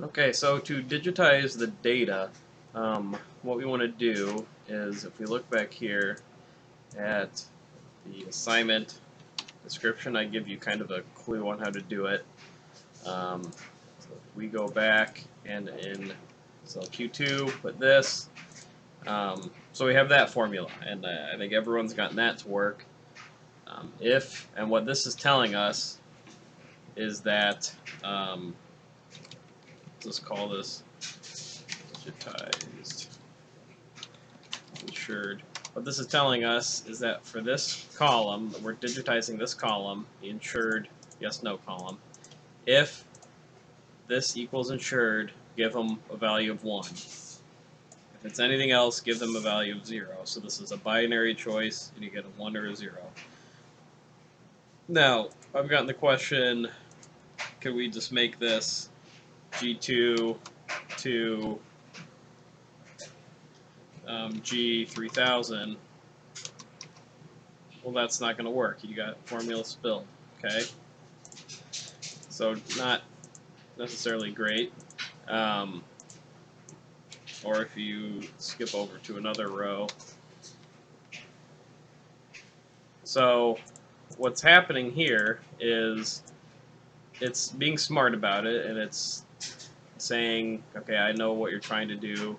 Okay, so to digitize the data, what we want to do is, if we look back here at the assignment description, I give you kind of a clue on how to do it. So if we go back and in cell Q2, put this. So we have that formula, and I think everyone's gotten that to work. And what this is telling us is that, let's call this digitized insured. What this is telling us is that for this column, we're digitizing this column, the insured yes/no column. If this equals insured, give them a value of 1. If it's anything else, give them a value of 0. So this is a binary choice, and you get a 1 or a 0. Now, I've gotten the question, could we just make this G2 to G3000? Well, that's not going to work. You got formula spilled, okay? So not necessarily great. Or if you skip over to another row. So what's happening here is it's being smart about it, and it's saying, okay, I know what you're trying to do.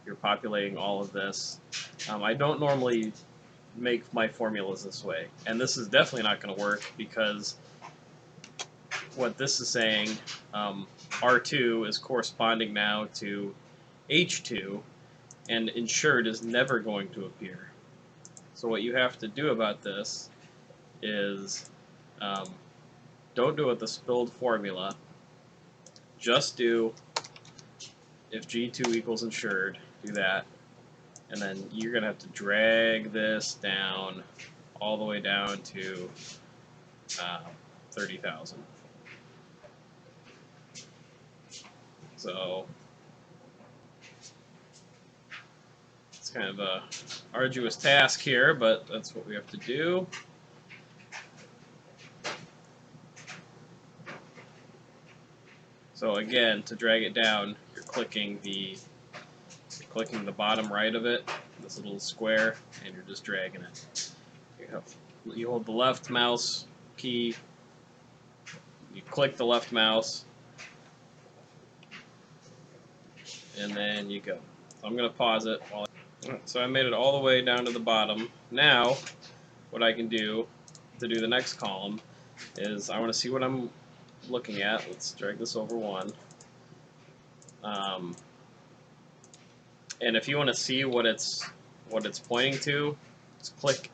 You're populating all of this. I don't normally make my formulas this way, and this is definitely not going to work because what this is saying, R2 is corresponding now to H2, and insured is never going to appear. So what you have to do about this is don't do it with the spilled formula. Just do if G2 equals insured, do that. And then you're going to have to drag this down all the way down to 30,000. So it's kind of a arduous task here, but that's what we have to do. So again, to drag it down, you're clicking the bottom right of it, this little square, and you're just dragging it. You hold the left mouse key, you click the left mouse, and then you go. So I'm going to pause it. So I made it all the way down to the bottom. Now, what I can do to do the next column is I want to see what I'm looking at. Let's drag this over 1. And if you want to see what it's pointing to, just click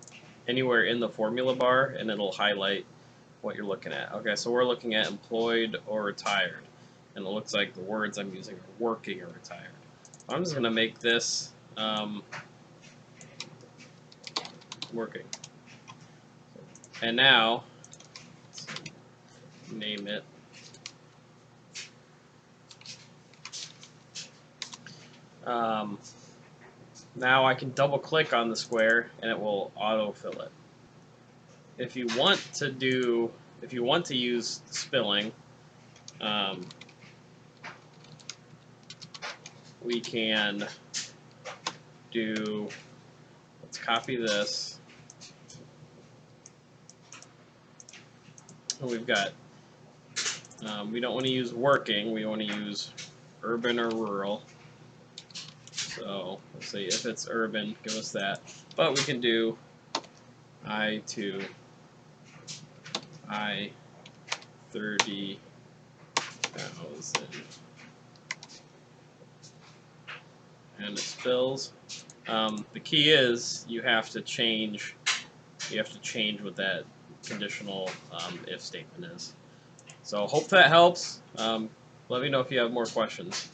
anywhere in the formula bar, and it'll highlight what you're looking at. Okay, so we're looking at employed or retired, and it looks like the words I'm using are working or retired. I'm just going to make this working. And now, let's name it. Now I can double click on the square and it will autofill it. If you want to use spilling, we can do, let's copy this. And we've got, we don't want to use working, we want to use urban or rural. So let's see, if it's urban, give us that. But we can do I2, I30,000. And it spills. The key is you have to change what that conditional if statement is. So hope that helps. Let me know if you have more questions.